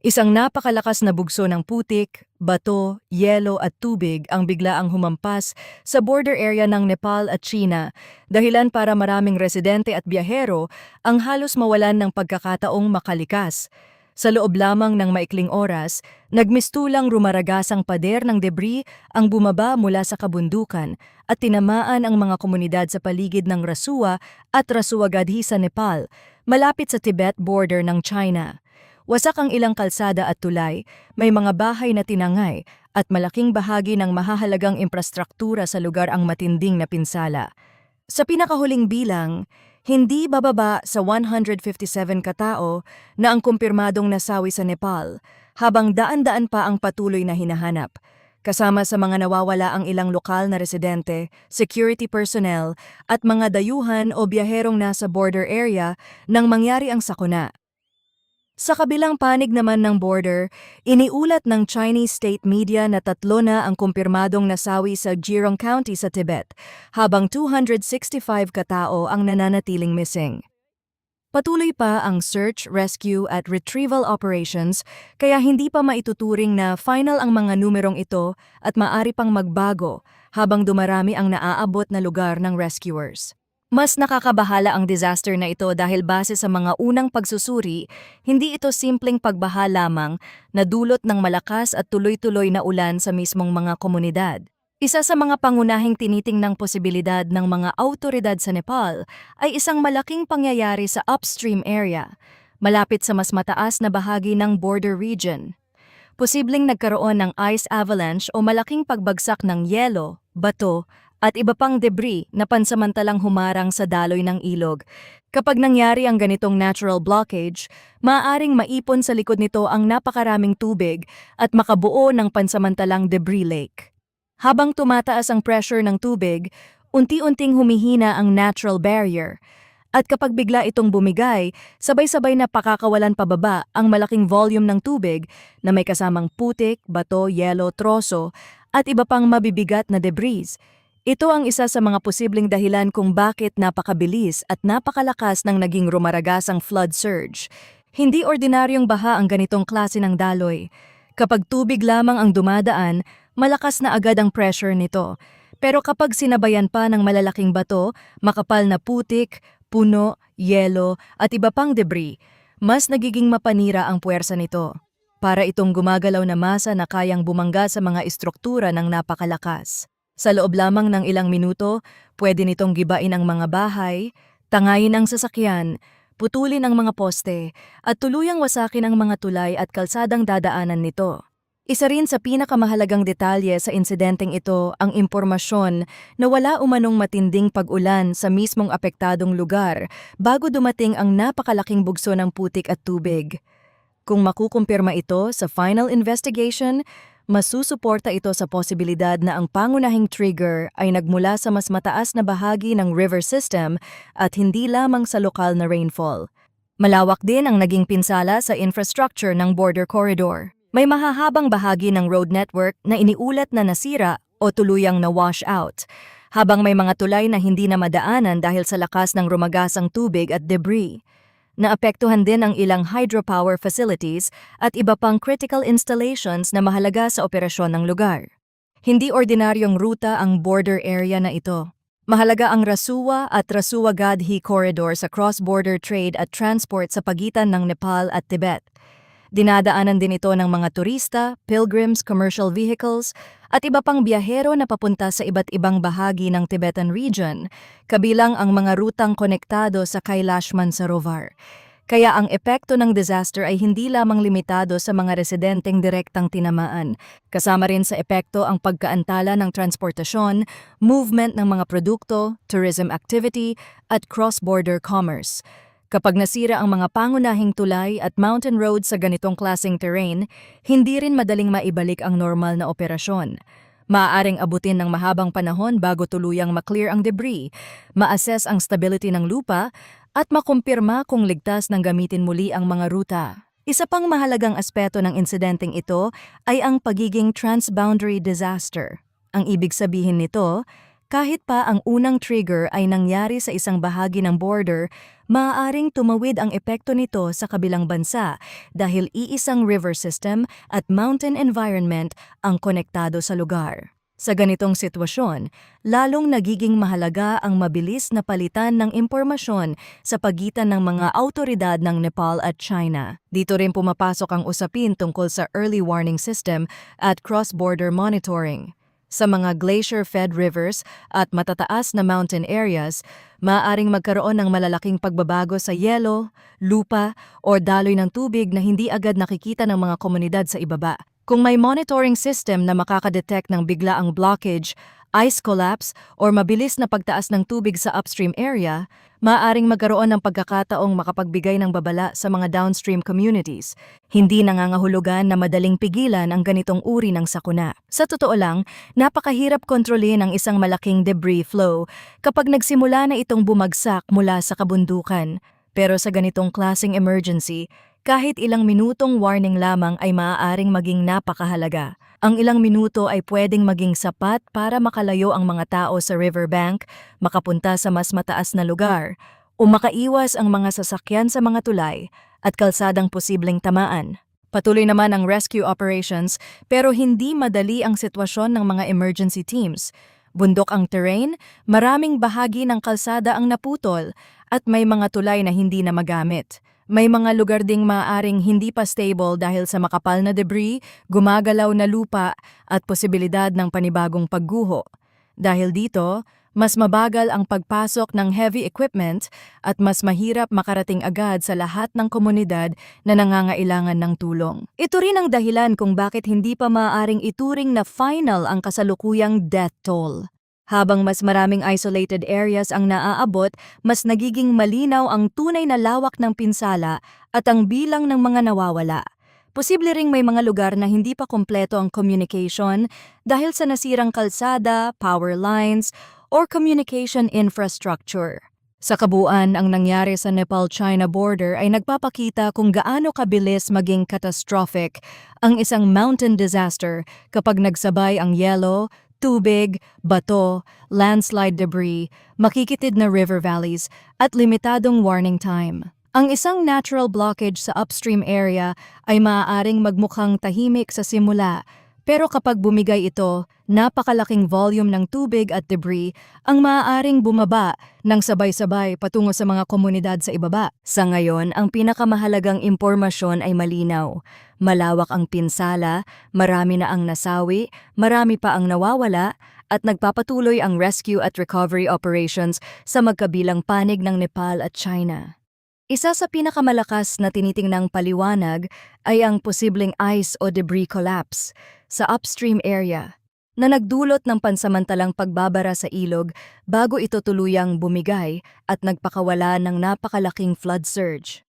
Isang napakalakas na bugso ng putik, bato, yelo at tubig ang biglaang humampas sa border area ng Nepal at China, dahilan para maraming residente at biyahero ang halos mawalan ng pagkakataong makalikas. Sa loob lamang ng maikling oras, nagmistulang rumaragasang pader ng debris ang bumaba mula sa kabundukan at tinamaan ang mga komunidad sa paligid ng Rasua at Rasua Gadhi sa Nepal, malapit sa Tibet border ng China. Wasak ang ilang kalsada at tulay, may mga bahay na tinangay at malaking bahagi ng mahahalagang infrastruktura sa lugar ang matinding na pinsala. Sa pinakahuling bilang, hindi bababa sa 157 katao na ang kumpirmadong nasawi sa Nepal, habang daan-daan pa ang patuloy na hinahanap. Kasama sa mga nawawala ang ilang lokal na residente, security personnel at mga dayuhan o biyaherong nasa border area nang mangyari ang sakuna. Sa kabilang panig naman ng border, iniulat ng Chinese state media na 3 na ang kumpirmadong nasawi sa Jirong County sa Tibet, habang 265 katao ang nananatiling missing. Patuloy pa ang search, rescue at retrieval operations, kaya hindi pa maituturing na final ang mga numerong ito at maaari pang magbago habang dumarami ang naaabot na lugar ng rescuers. Mas nakakabahala ang disaster na ito dahil base sa mga unang pagsusuri, hindi ito simpleng pagbaha lamang na dulot ng malakas at tuloy-tuloy na ulan sa mismong mga komunidad. Isa sa mga pangunahing tinitingnang posibilidad ng mga awtoridad sa Nepal ay isang malaking pangyayari sa upstream area, malapit sa mas mataas na bahagi ng border region. Posibleng nagkaroon ng ice avalanche o malaking pagbagsak ng yelo, bato, at iba pang debris na pansamantalang humarang sa daloy ng ilog. Kapag nangyari ang ganitong natural blockage, maaaring maipon sa likod nito ang napakaraming tubig at makabuo ng pansamantalang debris lake. Habang tumataas ang pressure ng tubig, unti-unting humihina ang natural barrier. At kapag bigla itong bumigay, sabay-sabay na pakakawalan pababa ang malaking volume ng tubig na may kasamang putik, bato, yelo, troso at iba pang mabibigat na debris. Ito ang isa sa mga posibleng dahilan kung bakit napakabilis at napakalakas ng naging rumaragasang flood surge. Hindi ordinaryong baha ang ganitong klase ng daloy. Kapag tubig lamang ang dumadaan, malakas na agad ang pressure nito. Pero kapag sinabayan pa ng malalaking bato, makapal na putik, puno, yelo at iba pang debris, mas nagiging mapanira ang puwersa nito. Para itong gumagalaw na masa na kayang bumangga sa mga istruktura ng napakalakas. Sa loob lamang ng ilang minuto, pwede nitong gibain ang mga bahay, tangayin ang sasakyan, putulin ang mga poste, at tuluyang wasakin ang mga tulay at kalsadang dadaanan nito. Isa rin sa pinakamahalagang detalye sa insidenteng ito ang impormasyon na wala umanong matinding pag-ulan sa mismong apektadong lugar bago dumating ang napakalaking bugso ng putik at tubig. Kung makukumpirma ito sa final investigation, masusuporta ito sa posibilidad na ang pangunahing trigger ay nagmula sa mas mataas na bahagi ng river system at hindi lamang sa lokal na rainfall. Malawak din ang naging pinsala sa infrastructure ng border corridor. May mahahabang bahagi ng road network na iniulat na nasira o tuluyang na-wash out, habang may mga tulay na hindi na madaanan dahil sa lakas ng rumagasang tubig at debris. Naapektuhan din ang ilang hydropower facilities at iba pang critical installations na mahalaga sa operasyon ng lugar. Hindi ordinaryong ruta ang border area na ito. Mahalaga ang Rasua at Rasua Gadhi corridor sa cross-border trade at transport sa pagitan ng Nepal at Tibet. Dinadaanan din ito ng mga turista, pilgrims, commercial vehicles, at iba pang biyahero na papunta sa iba't ibang bahagi ng Tibetan region, kabilang ang mga rutang konektado sa Kailash Mansarovar. Kaya ang epekto ng disaster ay hindi lamang limitado sa mga residenteng direktang tinamaan. Kasama rin sa epekto ang pagkaantala ng transportasyon, movement ng mga produkto, tourism activity, at cross-border commerce. Kapag nasira ang mga pangunahing tulay at mountain roads sa ganitong klaseng terrain, hindi rin madaling maibalik ang normal na operasyon. Maaaring abutin ng mahabang panahon bago tuluyang maklear ang debris, ma-assess ang stability ng lupa, at makumpirma kung ligtas nang gamitin muli ang mga ruta. Isa pang mahalagang aspeto ng insidenteng ito ay ang pagiging transboundary disaster. Ang ibig sabihin nito, Kahit pa ang unang trigger ay nangyari sa isang bahagi ng border, maaaring tumawid ang epekto nito sa kabilang bansa dahil iisang river system at mountain environment ang konektado sa lugar. Sa ganitong sitwasyon, lalong nagiging mahalaga ang mabilis na palitan ng impormasyon sa pagitan ng mga awtoridad ng Nepal at China. Dito rin pumapasok ang usapin tungkol sa early warning system at cross-border monitoring. Sa mga glacier-fed rivers at matataas na mountain areas, maaaring magkaroon ng malalaking pagbabago sa yelo, lupa, o daloy ng tubig na hindi agad nakikita ng mga komunidad sa ibaba. Kung may monitoring system na makakadetect ng biglaang blockage, ice collapse, or mabilis na pagtaas ng tubig sa upstream area, maaaring magkaroon ng pagkakataong makapagbigay ng babala sa mga downstream communities. Hindi nangangahulugan na madaling pigilan ang ganitong uri ng sakuna. Sa totoo lang, napakahirap kontrolin ang isang malaking debris flow kapag nagsimula na itong bumagsak mula sa kabundukan. Pero sa ganitong klaseng emergency, kahit ilang minutong warning lamang ay maaaring maging napakahalaga. Ang ilang minuto ay pwedeng maging sapat para makalayo ang mga tao sa riverbank, makapunta sa mas mataas na lugar, o makaiwas ang mga sasakyan sa mga tulay at kalsadang posibleng tamaan. Patuloy naman ang rescue operations pero hindi madali ang sitwasyon ng mga emergency teams. Bundok ang terrain, maraming bahagi ng kalsada ang naputol at may mga tulay na hindi na magamit. May mga lugar ding maaaring hindi pa stable dahil sa makapal na debris, gumagalaw na lupa at posibilidad ng panibagong pagguho. Dahil dito, mas mabagal ang pagpasok ng heavy equipment at mas mahirap makarating agad sa lahat ng komunidad na nangangailangan ng tulong. Ito rin ang dahilan kung bakit hindi pa maaaring ituring na final ang kasalukuyang death toll. Habang mas maraming isolated areas ang naaabot, mas nagiging malinaw ang tunay na lawak ng pinsala at ang bilang ng mga nawawala. Posible ring may mga lugar na hindi pa kompleto ang communication dahil sa nasirang kalsada, power lines, or communication infrastructure. Sa kabuuan, ang nangyari sa Nepal-China border ay nagpapakita kung gaano kabilis maging catastrophic ang isang mountain disaster kapag nagsabay ang yelo, tubig, bato, landslide debris, makikitid na river valleys, at limitadong warning time. Ang isang natural blockage sa upstream area ay maaaring magmukhang tahimik sa simula, pero kapag bumigay ito, napakalaking volume ng tubig at debris ang maaaring bumaba ng sabay-sabay patungo sa mga komunidad sa ibaba. Sa ngayon, ang pinakamahalagang impormasyon ay malinaw. Malawak ang pinsala, marami na ang nasawi, marami pa ang nawawala, at nagpapatuloy ang rescue at recovery operations sa magkabilang panig ng Nepal at China. Isa sa pinakamalakas na tinitingnang paliwanag ay ang posibleng ice o debris collapse sa upstream area na nagdulot ng pansamantalang pagbabara sa ilog bago ito tuluyang bumigay at nagpakawala ng napakalaking flood surge.